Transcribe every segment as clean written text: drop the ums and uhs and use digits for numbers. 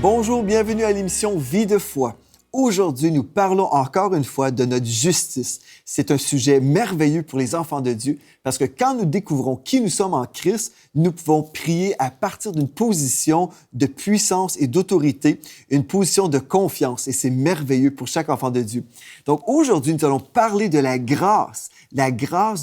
Bonjour, bienvenue à l'émission Vie de foi. Aujourd'hui, nous parlons encore une fois de notre justice. C'est un sujet merveilleux pour les enfants de Dieu parce que quand nous découvrons qui nous sommes en Christ, nous pouvons prier à partir d'une position de puissance et d'autorité, une position de confiance et c'est merveilleux pour chaque enfant de Dieu. Donc aujourd'hui, nous allons parler de la grâce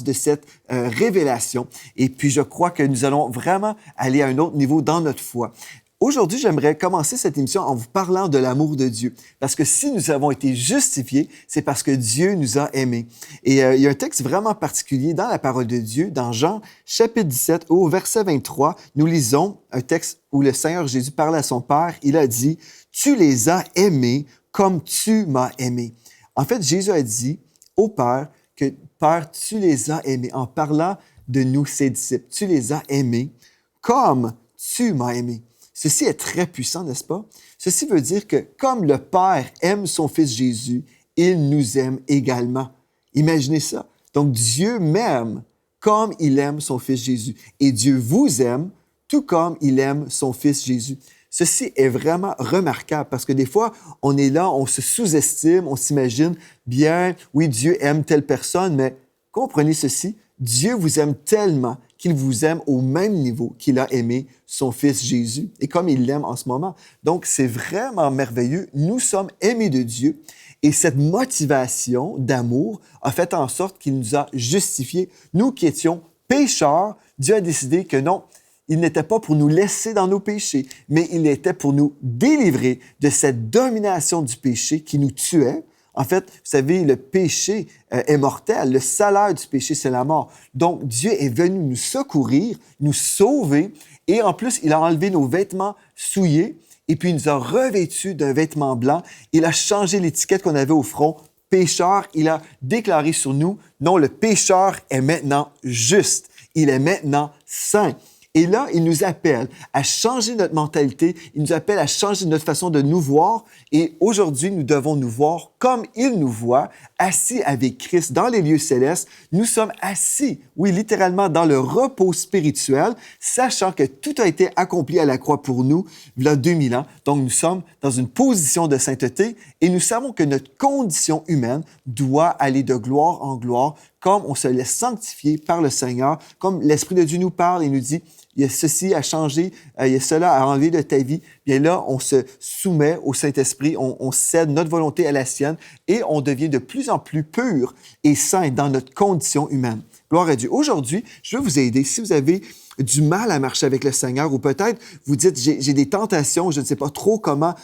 de cette révélation et puis je crois que nous allons vraiment aller à un autre niveau dans notre foi. Aujourd'hui, j'aimerais commencer cette émission en vous parlant de l'amour de Dieu. Parce que si nous avons été justifiés, c'est parce que Dieu nous a aimés. Et il y a un texte vraiment particulier dans la parole de Dieu, dans Jean, chapitre 17, au verset 23, nous lisons un texte où le Seigneur Jésus parle à son Père. Il a dit, « Tu les as aimés comme tu m'as aimé. » En fait, Jésus a dit au Père que « Père, tu les as aimés. » En parlant de nous, ses disciples, « Tu les as aimés comme tu m'as aimé. » Ceci est très puissant, n'est-ce pas? Ceci veut dire que comme le Père aime son Fils Jésus, il nous aime également. Imaginez ça. Donc, Dieu m'aime comme il aime son Fils Jésus. Et Dieu vous aime tout comme il aime son Fils Jésus. Ceci est vraiment remarquable parce que des fois, on est là, on se sous-estime, on s'imagine bien, oui, Dieu aime telle personne, mais comprenez ceci, Dieu vous aime tellement qu'il vous aime au même niveau qu'il a aimé son Fils Jésus et comme il l'aime en ce moment. Donc, c'est vraiment merveilleux. Nous sommes aimés de Dieu et cette motivation d'amour a fait en sorte qu'il nous a justifiés. Nous qui étions pécheurs, Dieu a décidé que non, il n'était pas pour nous laisser dans nos péchés, mais il était pour nous délivrer de cette domination du péché qui nous tuait. En fait, vous savez, le péché est mortel. Le salaire du péché, c'est la mort. Donc, Dieu est venu nous secourir, nous sauver, et en plus, il a enlevé nos vêtements souillés, et puis il nous a revêtus d'un vêtement blanc. Il a changé l'étiquette qu'on avait au front. Pécheur, il a déclaré sur nous, non, le pécheur est maintenant juste. Il est maintenant saint. Et là, il nous appelle à changer notre mentalité, il nous appelle à changer notre façon de nous voir. Et aujourd'hui, nous devons nous voir comme il nous voit, assis avec Christ dans les lieux célestes. Nous sommes assis, oui, littéralement dans le repos spirituel, sachant que tout a été accompli à la croix pour nous, il y a 2000 ans. Donc, nous sommes dans une position de sainteté et nous savons que notre condition humaine doit aller de gloire en gloire, comme on se laisse sanctifier par le Seigneur, comme l'Esprit de Dieu nous parle et nous dit, il y a ceci à changer, il y a cela à enlever de ta vie. Bien là, on se soumet au Saint-Esprit, on cède notre volonté à la sienne et on devient de plus en plus pur et saint dans notre condition humaine. Gloire à Dieu. Aujourd'hui, je veux vous aider. Si vous avez du mal à marcher avec le Seigneur ou peut-être vous dites, j'ai des tentations, je ne sais pas trop comment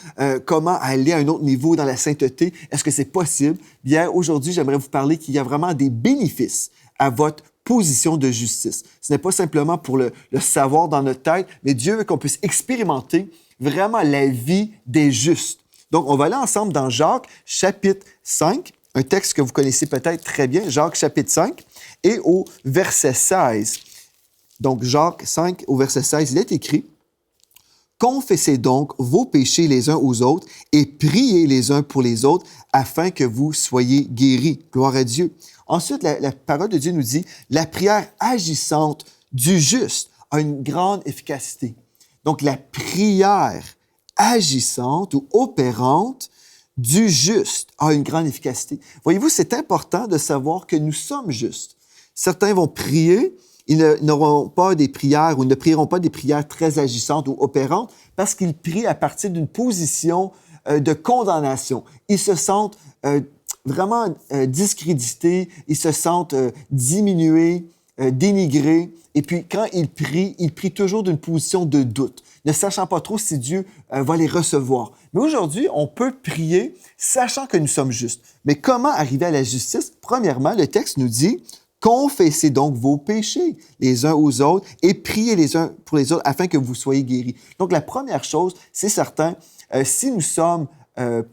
aller à un autre niveau dans la sainteté. Est-ce que c'est possible? Bien, aujourd'hui, j'aimerais vous parler qu'il y a vraiment des bénéfices à votre position de justice. Ce n'est pas simplement pour le savoir dans notre tête, mais Dieu veut qu'on puisse expérimenter vraiment la vie des justes. Donc, on va aller ensemble dans Jacques, chapitre 5, un texte que vous connaissez peut-être très bien, Jacques, chapitre 5, et au verset 16. Donc, Jacques 5, au verset 16, il est écrit « Confessez donc vos péchés les uns aux autres et priez les uns pour les autres afin que vous soyez guéris. » Gloire à Dieu. Ensuite, la parole de Dieu nous dit « La prière agissante du juste a une grande efficacité. » Donc, la prière agissante ou opérante du juste a une grande efficacité. Voyez-vous, c'est important de savoir que nous sommes justes. Certains vont prier, ils n'auront pas des prières ou ne prieront pas des prières très agissantes ou opérantes parce qu'ils prient à partir d'une position de condamnation. Ils se sentent vraiment discrédités, ils se sentent diminués, dénigrés. Et puis, quand ils prient toujours d'une position de doute, ne sachant pas trop si Dieu va les recevoir. Mais aujourd'hui, on peut prier sachant que nous sommes justes. Mais comment arriver à la justice? Premièrement, le texte nous dit « Confessez donc vos péchés les uns aux autres et priez les uns pour les autres afin que vous soyez guéris. » Donc, la première chose, c'est certain, si nous sommes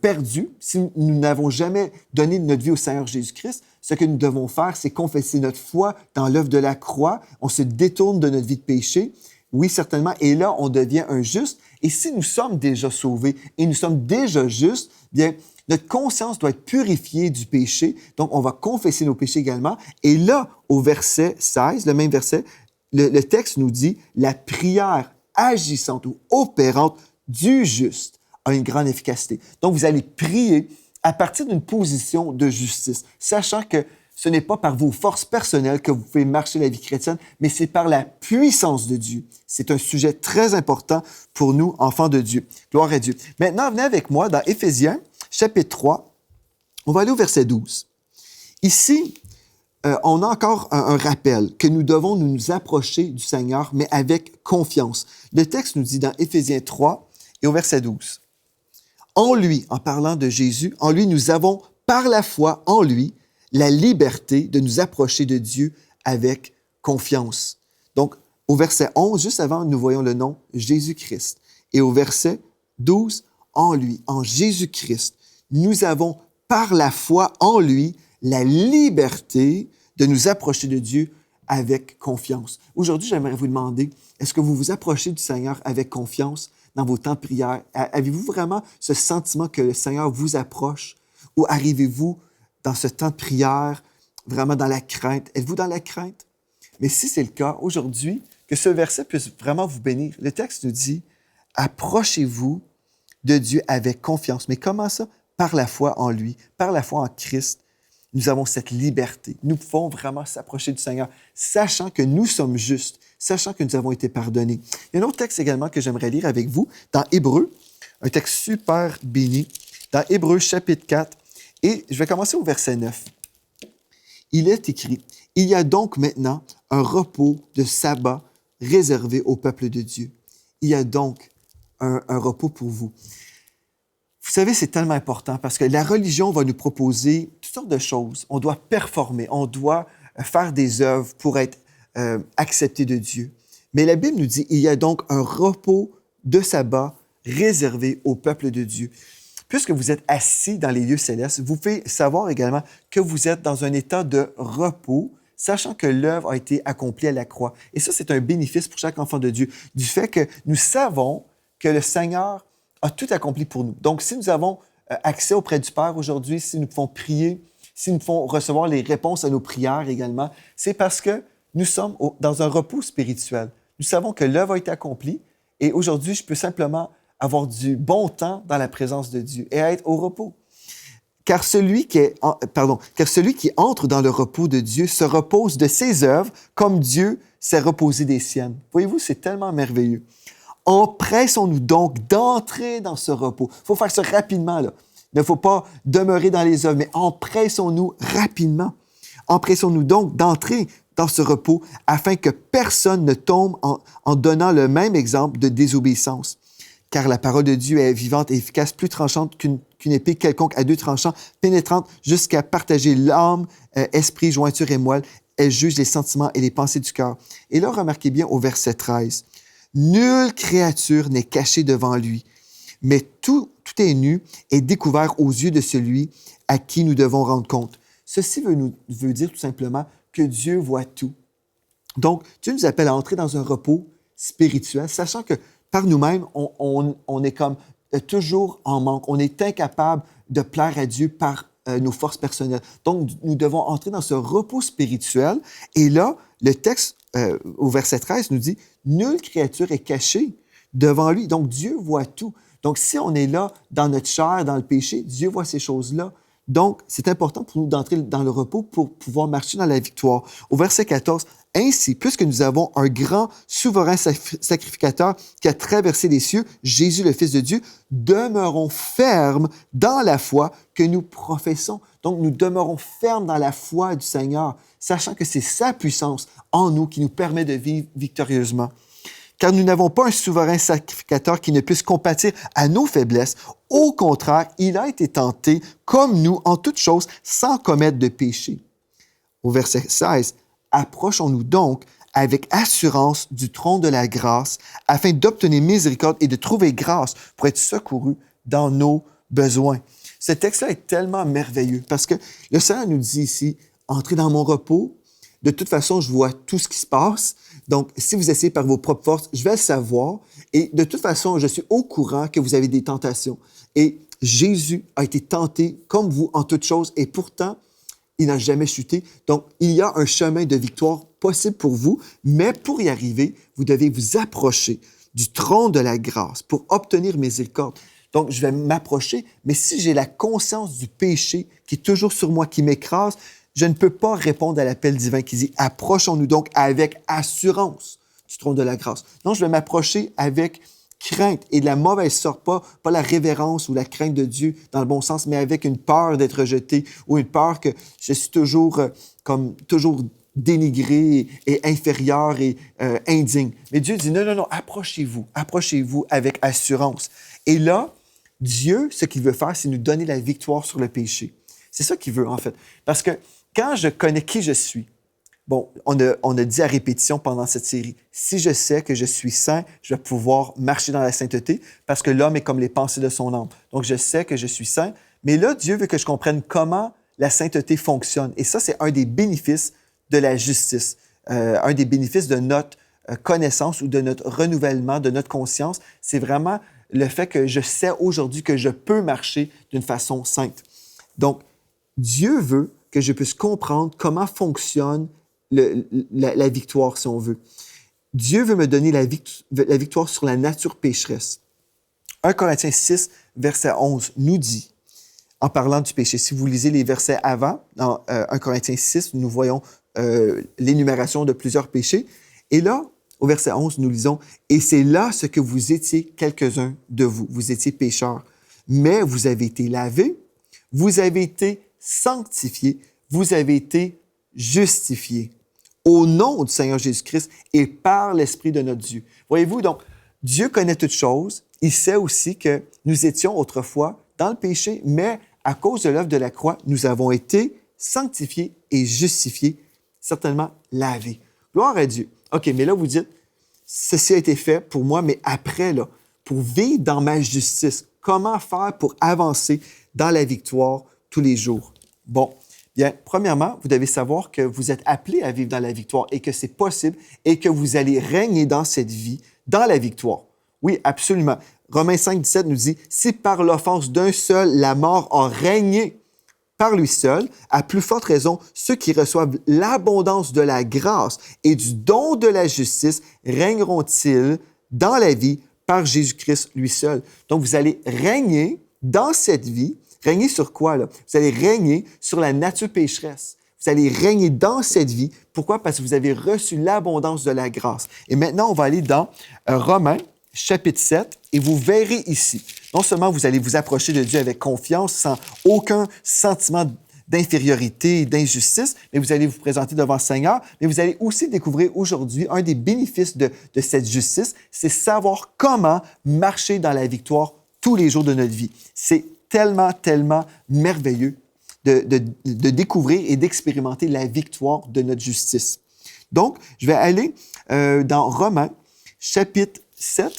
perdus, si nous n'avons jamais donné notre vie au Seigneur Jésus-Christ, ce que nous devons faire, c'est confesser notre foi dans l'œuvre de la croix. On se détourne de notre vie de péché. Oui, certainement. Et là, on devient un juste. Et si nous sommes déjà sauvés et nous sommes déjà justes, bien, notre conscience doit être purifiée du péché. Donc, on va confesser nos péchés également. Et là, au verset 16, le même verset, le texte nous dit « La prière agissante ou opérante du juste a une grande efficacité. Donc, vous allez prier à partir d'une position de justice, sachant que ce n'est pas par vos forces personnelles que vous pouvez marcher la vie chrétienne, mais c'est par la puissance de Dieu. C'est un sujet très important pour nous, enfants de Dieu. Gloire à Dieu. Maintenant, venez avec moi dans Éphésiens, chapitre 3. On va aller au verset 12. Ici, on a encore un rappel que nous devons nous approcher du Seigneur, mais avec confiance. Le texte nous dit dans Éphésiens 3 et au verset 12. En lui, en parlant de Jésus, en lui, nous avons, par la foi en lui, la liberté de nous approcher de Dieu avec confiance. Donc, au verset 11, juste avant, nous voyons le nom Jésus-Christ. Et au verset 12, en lui, en Jésus-Christ, nous avons, par la foi en lui, la liberté de nous approcher de Dieu avec confiance. Aujourd'hui, j'aimerais vous demander, est-ce que vous vous approchez du Seigneur avec confiance dans vos temps de prière? Avez-vous vraiment ce sentiment que le Seigneur vous approche? Ou arrivez-vous dans ce temps de prière, vraiment dans la crainte? Êtes-vous dans la crainte? Mais si c'est le cas, aujourd'hui, que ce verset puisse vraiment vous bénir. Le texte nous dit, approchez-vous de Dieu avec confiance. Mais comment ça? Par la foi en lui, par la foi en Christ. Nous avons cette liberté. Nous pouvons vraiment s'approcher du Seigneur, sachant que nous sommes justes, sachant que nous avons été pardonnés. Il y a un autre texte également que j'aimerais lire avec vous, dans Hébreux, un texte super béni, dans Hébreux chapitre 4, et je vais commencer au verset 9. Il est écrit, « Il y a donc maintenant un repos de sabbat réservé au peuple de Dieu. » Il y a donc un repos pour vous. Vous savez, c'est tellement important parce que la religion va nous proposer toutes sortes de choses. On doit performer, on doit faire des œuvres pour être accepté de Dieu. Mais la Bible nous dit, il y a donc un repos de sabbat réservé au peuple de Dieu. Puisque vous êtes assis dans les lieux célestes, vous pouvez savoir également que vous êtes dans un état de repos, sachant que l'œuvre a été accomplie à la croix. Et ça, c'est un bénéfice pour chaque enfant de Dieu, du fait que nous savons que le Seigneur a tout accompli pour nous. Donc, si nous avons accès auprès du Père aujourd'hui, si nous pouvons prier, si nous pouvons recevoir les réponses à nos prières également, c'est parce que nous sommes dans un repos spirituel. Nous savons que l'œuvre a été accomplie et aujourd'hui, je peux simplement avoir du bon temps dans la présence de Dieu et être au repos. Car celui qui entre dans le repos de Dieu se repose de ses œuvres comme Dieu s'est reposé des siennes. Voyez-vous, c'est tellement merveilleux. Empressons-nous donc d'entrer dans ce repos. Il faut faire ça rapidement, là. Il ne faut pas demeurer dans les œuvres, mais empressons-nous rapidement. Empressons-nous donc d'entrer dans ce repos afin que personne ne tombe en donnant le même exemple de désobéissance. Car la parole de Dieu est vivante et efficace, plus tranchante qu'une épée quelconque à deux tranchants, pénétrante jusqu'à partager l'âme, esprit, jointure et moelle. Elle juge les sentiments et les pensées du cœur. Et là, remarquez bien au verset 13. Nulle créature n'est cachée devant lui, mais tout est nu et découvert aux yeux de celui à qui nous devons rendre compte. Ceci veut dire tout simplement que Dieu voit tout. Donc, Dieu nous appelle à entrer dans un repos spirituel, sachant que par nous-mêmes, on est comme toujours en manque. On est incapable de plaire à Dieu par nos forces personnelles. Donc, nous devons entrer dans ce repos spirituel. Et là, le texte au verset 13 nous dit « Nulle créature est cachée devant lui. » Donc, Dieu voit tout. Donc, si on est là dans notre chair, dans le péché, Dieu voit ces choses-là. Donc, c'est important pour nous d'entrer dans le repos pour pouvoir marcher dans la victoire. Au verset 14, « Ainsi, puisque nous avons un grand souverain sacrificateur qui a traversé les cieux, Jésus, le Fils de Dieu, demeurons fermes dans la foi que nous professons. » Donc, nous demeurons fermes dans la foi du Seigneur, sachant que c'est sa puissance en nous qui nous permet de vivre victorieusement. Car nous n'avons pas un souverain sacrificateur qui ne puisse compatir à nos faiblesses. Au contraire, il a été tenté comme nous en toutes choses sans commettre de péché. Au verset 16, « Approchons-nous donc avec assurance du trône de la grâce afin d'obtenir miséricorde et de trouver grâce pour être secourus dans nos besoins. » Ce texte-là est tellement merveilleux parce que le Seigneur nous dit ici, « Entrez dans mon repos. De toute façon, je vois tout ce qui se passe. Donc, si vous essayez par vos propres forces, je vais le savoir. Et de toute façon, je suis au courant que vous avez des tentations. Et Jésus a été tenté comme vous en toutes choses et pourtant, il n'a jamais chuté. Donc, il y a un chemin de victoire possible pour vous, mais pour y arriver, vous devez vous approcher du trône de la grâce pour obtenir miséricorde. Donc, je vais m'approcher, mais si j'ai la conscience du péché qui est toujours sur moi, qui m'écrase, je ne peux pas répondre à l'appel divin qui dit « Approchons-nous donc avec assurance du trône de la grâce ». Non, je vais m'approcher avec crainte et de la mauvaise sorte, pas la révérence ou la crainte de Dieu dans le bon sens, mais avec une peur d'être rejeté ou une peur que je suis toujours toujours dénigré et inférieur et indigne. Mais Dieu dit non, non, non, approchez-vous avec assurance. Et là, Dieu, ce qu'il veut faire, c'est nous donner la victoire sur le péché. C'est ça qu'il veut, en fait. Parce que quand je connais qui je suis, bon, on a dit à répétition pendant cette série, si je sais que je suis saint, je vais pouvoir marcher dans la sainteté parce que l'homme est comme les pensées de son âme. Donc, je sais que je suis saint, mais là, Dieu veut que je comprenne comment la sainteté fonctionne. Et ça, c'est un des bénéfices de la justice, un des bénéfices de notre connaissance ou de notre renouvellement, de notre conscience. C'est vraiment le fait que je sais aujourd'hui que je peux marcher d'une façon sainte. Donc, Dieu veut que je puisse comprendre comment fonctionne la victoire, si on veut. Dieu veut me donner la victoire sur la nature pécheresse. 1 Corinthiens 6, verset 11, nous dit, en parlant du péché, si vous lisez les versets avant, dans 1 Corinthiens 6, nous voyons l'énumération de plusieurs péchés. Et là, au verset 11, nous lisons, « Et c'est là ce que vous étiez quelques-uns de vous. Vous étiez pécheurs, mais vous avez été lavés, vous avez été sanctifiés, vous avez été justifiés au nom du Seigneur Jésus-Christ et par l'Esprit de notre Dieu. » Voyez-vous, donc, Dieu connaît toutes choses. Il sait aussi que nous étions autrefois dans le péché, mais à cause de l'œuvre de la croix, nous avons été sanctifiés et justifiés, certainement lavés. Gloire à Dieu. OK, mais là, vous dites, ceci a été fait pour moi, mais après, là, pour vivre dans ma justice, comment faire pour avancer dans la victoire tous les jours? Bon, bien, premièrement, vous devez savoir que vous êtes appelés à vivre dans la victoire et que c'est possible et que vous allez régner dans cette vie, dans la victoire. Oui, absolument. Romains 5, 17 nous dit, « Si par l'offense d'un seul, la mort a régné par lui seul, à plus forte raison, ceux qui reçoivent l'abondance de la grâce et du don de la justice régneront-ils dans la vie par Jésus-Christ lui seul. » Donc, vous allez régner dans cette vie. Régner sur quoi, là? Vous allez régner sur la nature pécheresse. Vous allez régner dans cette vie. Pourquoi? Parce que vous avez reçu l'abondance de la grâce. Et maintenant, on va aller dans Romains, chapitre 7, et vous verrez ici, non seulement vous allez vous approcher de Dieu avec confiance, sans aucun sentiment d'infériorité, d'injustice, mais vous allez vous présenter devant le Seigneur, mais vous allez aussi découvrir aujourd'hui un des bénéfices de cette justice, c'est savoir comment marcher dans la victoire tous les jours de notre vie. C'est tellement, tellement merveilleux de découvrir et d'expérimenter la victoire de notre justice. Donc, je vais aller dans Romains, chapitre 7,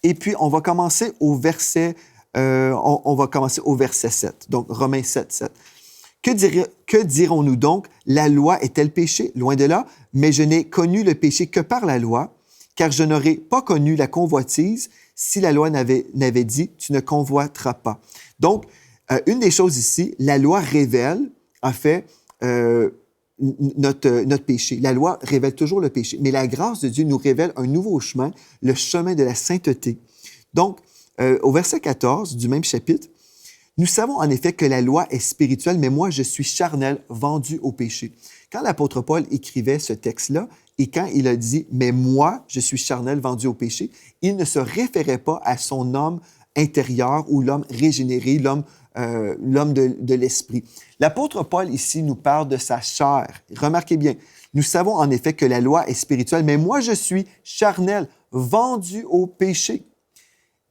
et puis on va commencer au verset, on va commencer au verset 7. Donc, Romains 7, 7. Que dirons-nous donc? La loi est-elle péché? Loin de là, mais je n'ai connu le péché que par la loi, car je n'aurais pas connu la convoitise si la loi n'avait dit « tu ne convoiteras pas ». Donc, une des choses ici, la loi révèle, en fait, notre péché. La loi révèle toujours le péché, mais la grâce de Dieu nous révèle un nouveau chemin, le chemin de la sainteté. Donc, au verset 14 du même chapitre, « Nous savons en effet que la loi est spirituelle, mais moi je suis charnel, vendu au péché. » Quand l'apôtre Paul écrivait ce texte-là, et quand il a dit « mais moi je suis charnel, vendu au péché », il ne se référait pas à son homme intérieur ou l'homme régénéré, l'homme de l'esprit. L'apôtre Paul ici nous parle de sa chair. Remarquez bien, nous savons en effet que la loi est spirituelle, mais moi je suis charnel, vendu au péché.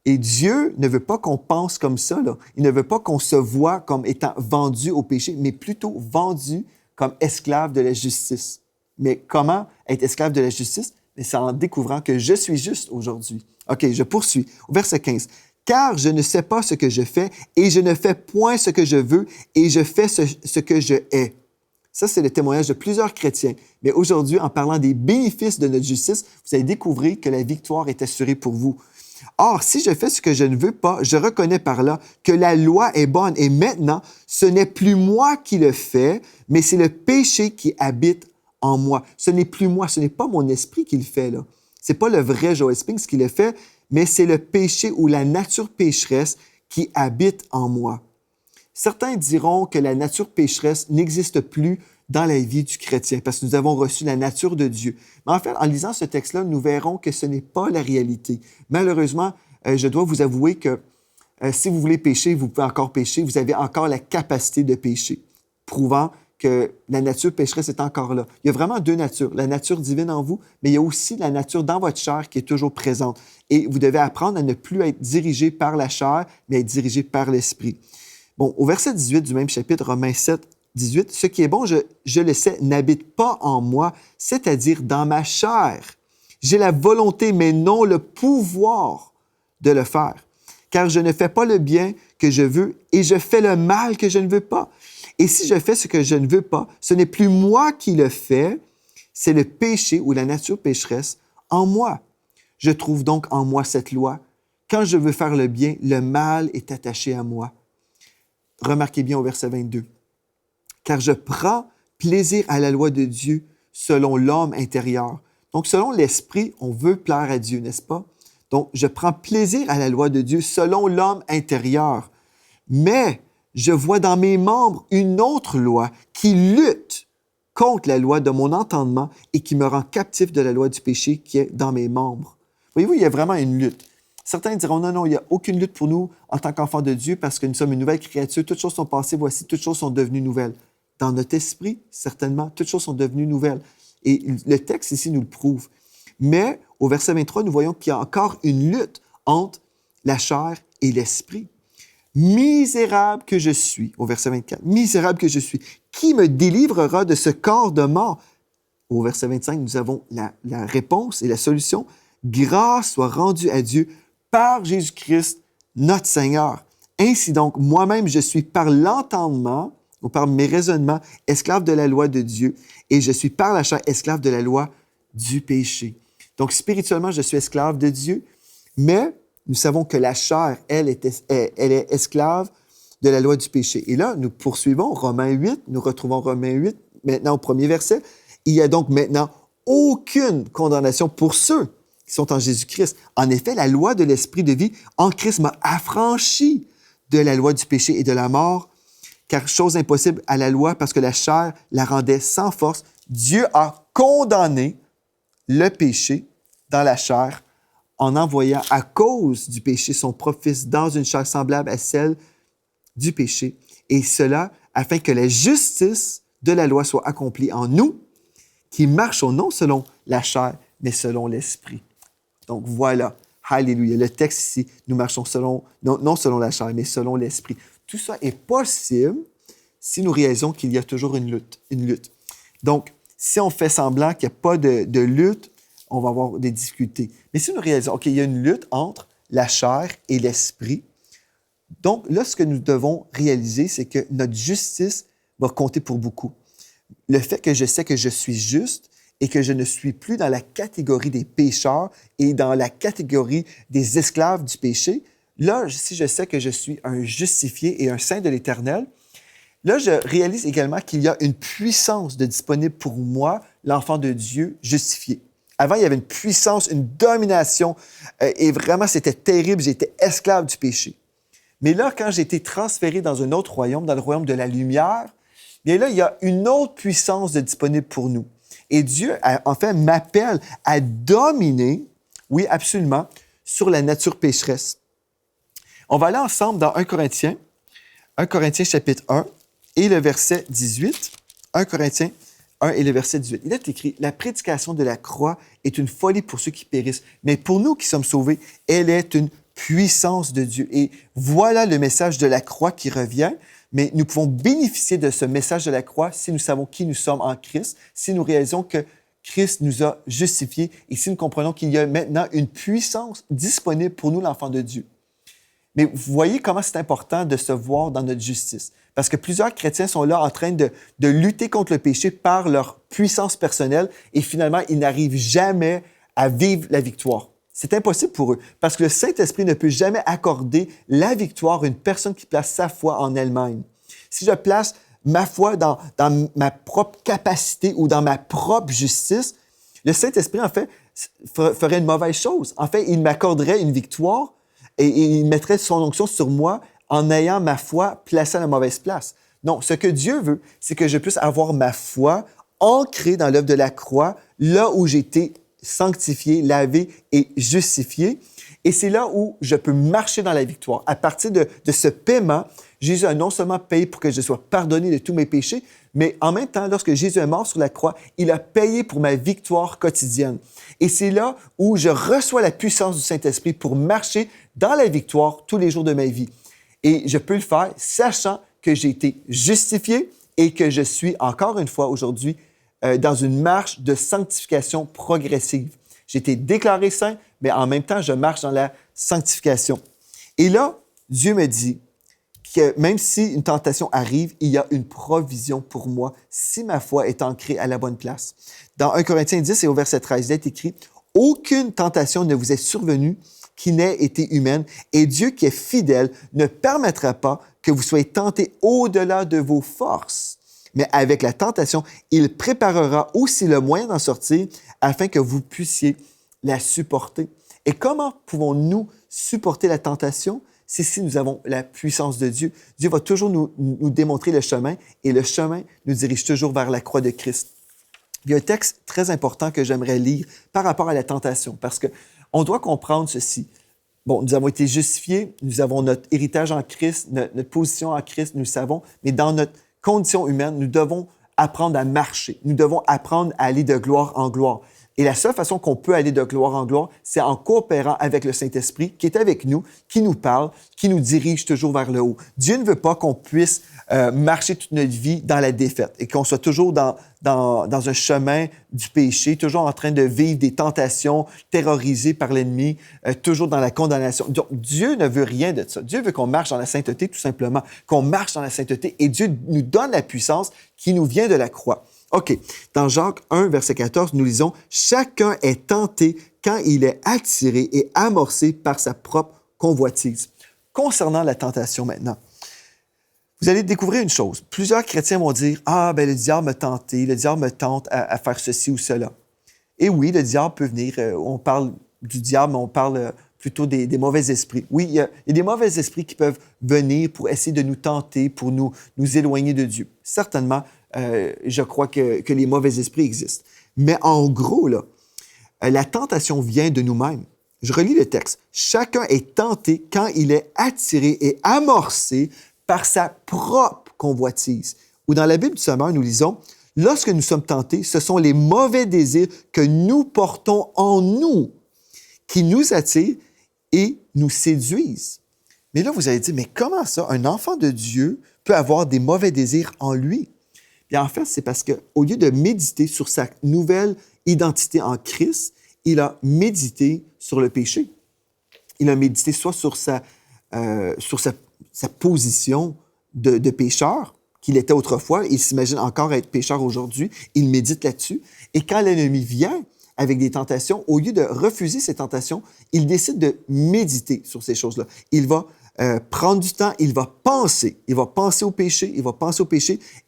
Et Dieu ne veut pas qu'on pense comme ça, là. Il ne veut pas qu'on se voit comme étant vendu au péché, mais plutôt vendu comme esclave de la justice. Mais comment être esclave de la justice? Mais c'est en découvrant que je suis juste aujourd'hui. OK, je poursuis. Au verset 15. « Car je ne sais pas ce que je fais, et je ne fais point ce que je veux, et je fais ce que je hais. » Ça, c'est le témoignage de plusieurs chrétiens. Mais aujourd'hui, en parlant des bénéfices de notre justice, vous allez découvrir que la victoire est assurée pour vous. « Or, si je fais ce que je ne veux pas, je reconnais par là que la loi est bonne, et maintenant, ce n'est plus moi qui le fais, mais c'est le péché qui habite en moi. » Ce n'est plus moi, ce n'est pas mon esprit qui le fait, là. C'est pas le vrai Joel Spinks qui le fait, mais c'est le péché ou la nature pécheresse qui habite en moi. Certains diront que la nature pécheresse n'existe plus dans la vie du chrétien parce que nous avons reçu la nature de Dieu. Mais en fait, en lisant ce texte-là, nous verrons que ce n'est pas la réalité. Malheureusement, je dois vous avouer que si vous voulez pécher, vous pouvez encore pécher. Vous avez encore la capacité de pécher, prouvant que la nature pécheresse est encore là. Il y a vraiment deux natures, la nature divine en vous, mais il y a aussi la nature dans votre chair qui est toujours présente. Et vous devez apprendre à ne plus être dirigé par la chair, mais être dirigé par l'esprit. Bon, au verset 18 du même chapitre, Romains 7, 18, « Ce qui est bon, je le sais, n'habite pas en moi, c'est-à-dire dans ma chair. J'ai la volonté, mais non le pouvoir de le faire. Car je ne fais pas le bien que je veux et je fais le mal que je ne veux pas. Et si je fais ce que je ne veux pas, ce n'est plus moi qui le fais, c'est le péché ou la nature pécheresse en moi. Je trouve donc en moi cette loi. Quand je veux faire le bien, le mal est attaché à moi. » Remarquez bien au verset 22. « Car je prends plaisir à la loi de Dieu selon l'homme intérieur. » Donc, selon l'esprit, on veut plaire à Dieu, n'est-ce pas? Donc, je prends plaisir à la loi de Dieu selon l'homme intérieur. Mais je vois dans mes membres une autre loi qui lutte contre la loi de mon entendement et qui me rend captif de la loi du péché qui est dans mes membres. Voyez-vous, il y a vraiment une lutte. Certains diront, non, il n'y a aucune lutte pour nous en tant qu'enfants de Dieu parce que nous sommes une nouvelle créature. Toutes choses sont passées, voici, toutes choses sont devenues nouvelles. Dans notre esprit, certainement, toutes choses sont devenues nouvelles. Et le texte ici nous le prouve. Mais au verset 23, nous voyons qu'il y a encore une lutte entre la chair et l'esprit. « Misérable que je suis », au verset 24, « Misérable que je suis, qui me délivrera de ce corps de mort? » Au verset 25, nous avons la réponse et la solution. « Grâce soit rendue à Dieu par Jésus-Christ, notre Seigneur. Ainsi donc, moi-même, je suis par l'entendement, ou par mes raisonnements, esclave de la loi de Dieu, et je suis par la chair esclave de la loi du péché. » Donc, spirituellement, je suis esclave de Dieu, mais nous savons que la chair, elle est esclave de la loi du péché. Et là, nous poursuivons Romains 8, nous retrouvons Romains 8, maintenant au premier verset. Il y a donc maintenant aucune condamnation pour ceux qui sont en Jésus-Christ. En effet, la loi de l'esprit de vie en Christ m'a affranchi de la loi du péché et de la mort, car chose impossible à la loi, parce que la chair la rendait sans force, Dieu a condamné le péché dans la chair en envoyant à cause du péché son propre Fils dans une chair semblable à celle du péché, et cela afin que la justice de la loi soit accomplie en nous, qui marchons non selon la chair, mais selon l'esprit. Donc voilà, alléluia, le texte ici, nous marchons non selon la chair, mais selon l'esprit. Tout ça est possible si nous réalisons qu'il y a toujours une lutte. Donc, si on fait semblant qu'il n'y a pas de lutte, on va avoir des difficultés. Mais si nous réalisons, OK, il y a une lutte entre la chair et l'esprit, donc là, ce que nous devons réaliser, c'est que notre justice va compter pour beaucoup. Le fait que je sais que je suis juste et que je ne suis plus dans la catégorie des pécheurs et dans la catégorie des esclaves du péché, là, si je sais que je suis un justifié et un saint de l'Éternel, là, je réalise également qu'il y a une puissance de disponible pour moi, l'enfant de Dieu justifié. Avant, il y avait une puissance, une domination, et vraiment, c'était terrible. J'étais esclave du péché. Mais là, quand j'ai été transféré dans un autre royaume, dans le royaume de la lumière, bien là, il y a une autre puissance de disponible pour nous. Et Dieu, en fait, m'appelle à dominer, oui, absolument, sur la nature pécheresse. On va aller ensemble dans 1 Corinthiens chapitre 1 et le verset 18. 1 Corinthiens 1 et le verset 18. Il est écrit « La prédication de la croix est une folie pour ceux qui périssent, mais pour nous qui sommes sauvés, elle est une puissance de Dieu. » Et voilà le message de la croix qui revient, mais nous pouvons bénéficier de ce message de la croix si nous savons qui nous sommes en Christ, si nous réalisons que Christ nous a justifiés et si nous comprenons qu'il y a maintenant une puissance disponible pour nous, l'enfant de Dieu. Mais vous voyez comment c'est important de se voir dans notre justice. Parce que plusieurs chrétiens sont là en train de lutter contre le péché par leur puissance personnelle et finalement, ils n'arrivent jamais à vivre la victoire. C'est impossible pour eux parce que le Saint-Esprit ne peut jamais accorder la victoire à une personne qui place sa foi en elle-même. Si je place ma foi dans ma propre capacité ou dans ma propre justice, le Saint-Esprit, en fait, ferait une mauvaise chose. En fait, il m'accorderait une victoire et il mettrait son onction sur moi en ayant ma foi placée à la mauvaise place. Non, ce que Dieu veut, c'est que je puisse avoir ma foi ancrée dans l'œuvre de la croix, là où j'ai été sanctifié, lavé et justifié. Et c'est là où je peux marcher dans la victoire. À partir de ce paiement, Jésus a non seulement payé pour que je sois pardonné de tous mes péchés, mais en même temps, lorsque Jésus est mort sur la croix, il a payé pour ma victoire quotidienne. Et c'est là où je reçois la puissance du Saint-Esprit pour marcher dans la victoire tous les jours de ma vie. Et je peux le faire sachant que j'ai été justifié et que je suis, encore une fois aujourd'hui, dans une marche de sanctification progressive. J'ai été déclaré saint, mais en même temps, je marche dans la sanctification. Et là, Dieu me dit que même si une tentation arrive, il y a une provision pour moi si ma foi est ancrée à la bonne place. Dans 1 Corinthiens 10 et au verset 13, il est écrit « Aucune tentation ne vous est survenue qui n'ait été humaine, et Dieu qui est fidèle ne permettra pas que vous soyez tentés au-delà de vos forces. Mais avec la tentation, il préparera aussi le moyen d'en sortir afin que vous puissiez la supporter. » Et comment pouvons-nous supporter la tentation? C'est si nous avons la puissance de Dieu. Dieu va toujours nous démontrer le chemin et le chemin nous dirige toujours vers la croix de Christ. Il y a un texte très important que j'aimerais lire par rapport à la tentation parce qu'on doit comprendre ceci. Bon, nous avons été justifiés, nous avons notre héritage en Christ, notre position en Christ, nous le savons, mais dans notre condition humaine, nous devons apprendre à marcher. Nous devons apprendre à aller de gloire en gloire. Et la seule façon qu'on peut aller de gloire en gloire, c'est en coopérant avec le Saint-Esprit qui est avec nous, qui nous parle, qui nous dirige toujours vers le haut. Dieu ne veut pas qu'on puisse marcher toute notre vie dans la défaite et qu'on soit toujours dans un chemin du péché, toujours en train de vivre des tentations, terrorisés par l'ennemi, toujours dans la condamnation. Donc, Dieu ne veut rien de ça. Dieu veut qu'on marche dans la sainteté, tout simplement, qu'on marche dans la sainteté et Dieu nous donne la puissance qui nous vient de la croix. OK. Dans Jacques 1, verset 14, nous lisons « Chacun est tenté quand il est attiré et amorcé par sa propre convoitise. » Concernant la tentation maintenant, vous allez découvrir une chose. Plusieurs chrétiens vont dire « Ah, ben le diable m'a tenté, le diable me tente à faire ceci ou cela. » Et oui, le diable peut venir, on parle du diable, mais on parle plutôt des mauvais esprits. Oui, il y a des mauvais esprits qui peuvent venir pour essayer de nous tenter, pour nous éloigner de Dieu. Certainement, je crois que les mauvais esprits existent. Mais en gros, là, la tentation vient de nous-mêmes. Je relis le texte. « Chacun est tenté quand il est attiré et amorcé par sa propre convoitise. » Ou dans la Bible du Sommeur, nous lisons « Lorsque nous sommes tentés, ce sont les mauvais désirs que nous portons en nous qui nous attirent et nous séduisent. » Mais là, vous allez dire, mais comment ça, un enfant de Dieu peut avoir des mauvais désirs en lui? Bien, en fait, c'est parce qu'au lieu de méditer sur sa nouvelle identité en Christ, il a médité sur le péché. Il a médité soit sur sa position de pécheur qu'il était autrefois. Il s'imagine encore être pécheur aujourd'hui. Il médite là-dessus. Et quand l'ennemi vient avec des tentations, au lieu de refuser ces tentations, il décide de méditer sur ces choses-là. Il va prendre du temps, il va penser au péché,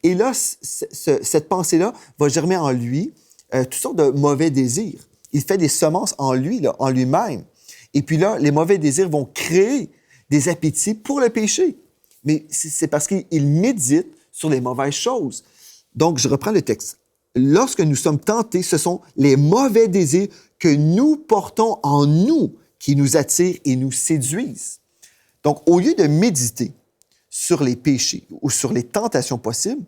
et là, cette pensée-là va germer en lui toutes sortes de mauvais désirs. Il fait des semences en lui, là, en lui-même. Et puis là, les mauvais désirs vont créer des appétits pour le péché. Mais c'est parce qu'il médite sur les mauvaises choses. Donc, je reprends le texte. Lorsque nous sommes tentés, ce sont les mauvais désirs que nous portons en nous qui nous attirent et nous séduisent. Donc, au lieu de méditer sur les péchés ou sur les tentations possibles,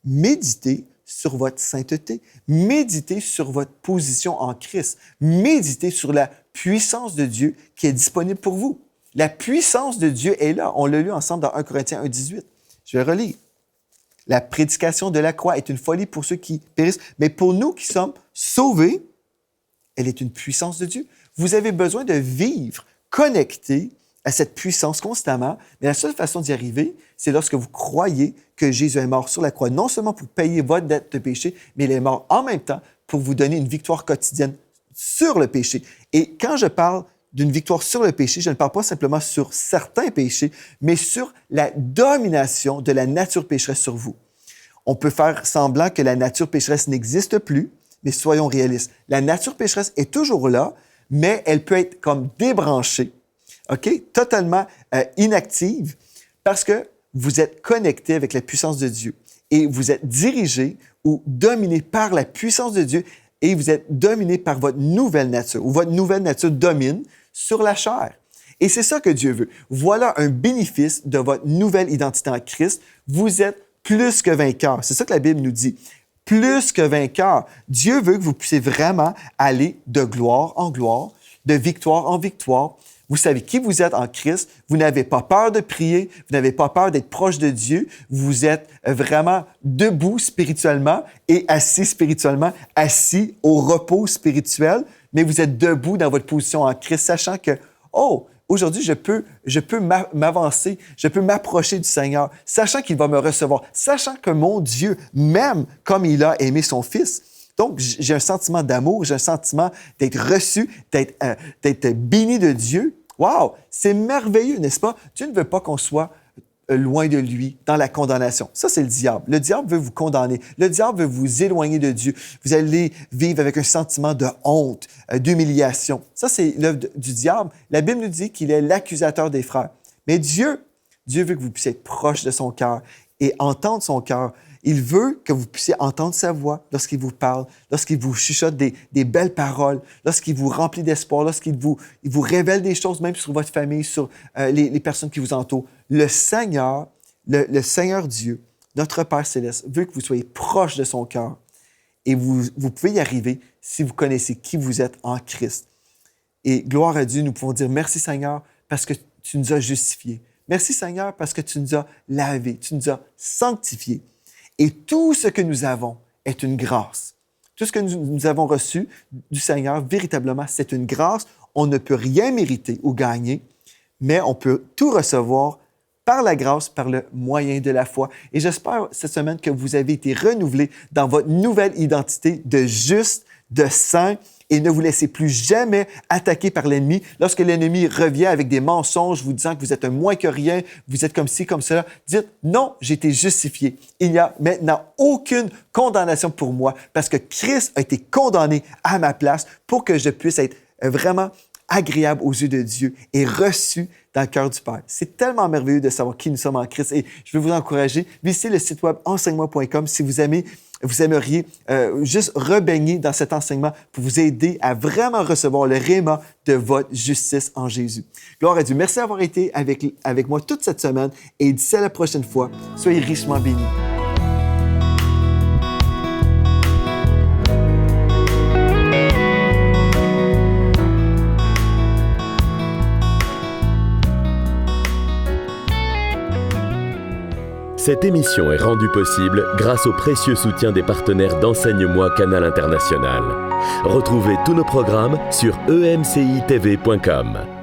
méditez sur votre sainteté, méditez sur votre position en Christ, méditez sur la puissance de Dieu qui est disponible pour vous. La puissance de Dieu est là. On l'a lu ensemble dans 1 Corinthiens 1,18. Je vais relire. La prédication de la croix est une folie pour ceux qui périssent, mais pour nous qui sommes sauvés, elle est une puissance de Dieu. Vous avez besoin de vivre connecté à cette puissance constamment, mais la seule façon d'y arriver, c'est lorsque vous croyez que Jésus est mort sur la croix, non seulement pour payer votre dette de péché, mais il est mort en même temps pour vous donner une victoire quotidienne sur le péché. Et quand je parle d'une victoire sur le péché, je ne parle pas simplement sur certains péchés, mais sur la domination de la nature pécheresse sur vous. On peut faire semblant que la nature pécheresse n'existe plus, Mais soyons réalistes. La nature pécheresse est toujours là, mais elle peut être comme débranchée, OK? Totalement inactive, parce que vous êtes connecté avec la puissance de Dieu et vous êtes dirigé ou dominé par la puissance de Dieu et vous êtes dominé par votre nouvelle nature, ou votre nouvelle nature domine sur la chair. Et c'est ça que Dieu veut. Voilà un bénéfice de votre nouvelle identité en Christ. Vous êtes plus que vainqueur. C'est ça que la Bible nous dit. Plus que vainqueur. Dieu veut que vous puissiez vraiment aller de gloire en gloire, de victoire en victoire. Vous savez qui vous êtes en Christ. Vous n'avez pas peur de prier. Vous n'avez pas peur d'être proche de Dieu. Vous êtes vraiment debout spirituellement et assis spirituellement, assis au repos spirituel, mais vous êtes debout dans votre position en Christ, sachant que, aujourd'hui, je peux m'avancer, je peux m'approcher du Seigneur, sachant qu'il va me recevoir, sachant que mon Dieu m'aime comme il a aimé son Fils. Donc, j'ai un sentiment d'amour, j'ai un sentiment d'être reçu, d'être béni de Dieu. Wow! C'est merveilleux, n'est-ce pas? Dieu ne veut pas qu'on soit loin de lui, dans la condamnation. Ça, c'est le diable. Le diable veut vous condamner. Le diable veut vous éloigner de Dieu. Vous allez vivre avec un sentiment de honte, d'humiliation. Ça, c'est l'œuvre du diable. La Bible nous dit qu'il est l'accusateur des frères. Mais Dieu veut que vous puissiez être proche de son cœur et entendre son cœur. Il veut que vous puissiez entendre sa voix lorsqu'il vous parle, lorsqu'il vous chuchote des belles paroles, lorsqu'il vous remplit d'espoir, lorsqu'il vous révèle des choses, même sur votre famille, sur les personnes qui vous entourent. Le Seigneur, le Seigneur Dieu, notre Père Céleste, veut que vous soyez proche de son cœur. Et vous pouvez y arriver si vous connaissez qui vous êtes en Christ. Et gloire à Dieu, nous pouvons dire merci Seigneur parce que tu nous as justifiés. Merci Seigneur parce que tu nous as lavés, tu nous as sanctifiés. Et tout ce que nous avons est une grâce. Tout ce que nous avons reçu du Seigneur, véritablement, c'est une grâce. On ne peut rien mériter ou gagner, mais on peut tout recevoir par la grâce, par le moyen de la foi. Et j'espère cette semaine que vous avez été renouvelés dans votre nouvelle identité de juste, de saint, et ne vous laissez plus jamais attaquer par l'ennemi. Lorsque l'ennemi revient avec des mensonges, vous disant que vous êtes un moins que rien, vous êtes comme ci, comme cela, dites non, j'ai été justifié. Il n'y a maintenant aucune condamnation pour moi parce que Christ a été condamné à ma place pour que je puisse être vraiment agréable aux yeux de Dieu et reçu dans le cœur du Père. C'est tellement merveilleux de savoir qui nous sommes en Christ et je veux vous encourager. Visitez le site web enseigne-moi.com si vous aimeriez juste rebaigner dans cet enseignement pour vous aider à vraiment recevoir le réma de votre justice en Jésus. Gloire à Dieu. Merci d'avoir été avec moi toute cette semaine et d'ici à la prochaine fois, soyez richement bénis. Cette émission est rendue possible grâce au précieux soutien des partenaires d'Enseigne-moi Canal International. Retrouvez tous nos programmes sur emcitv.com.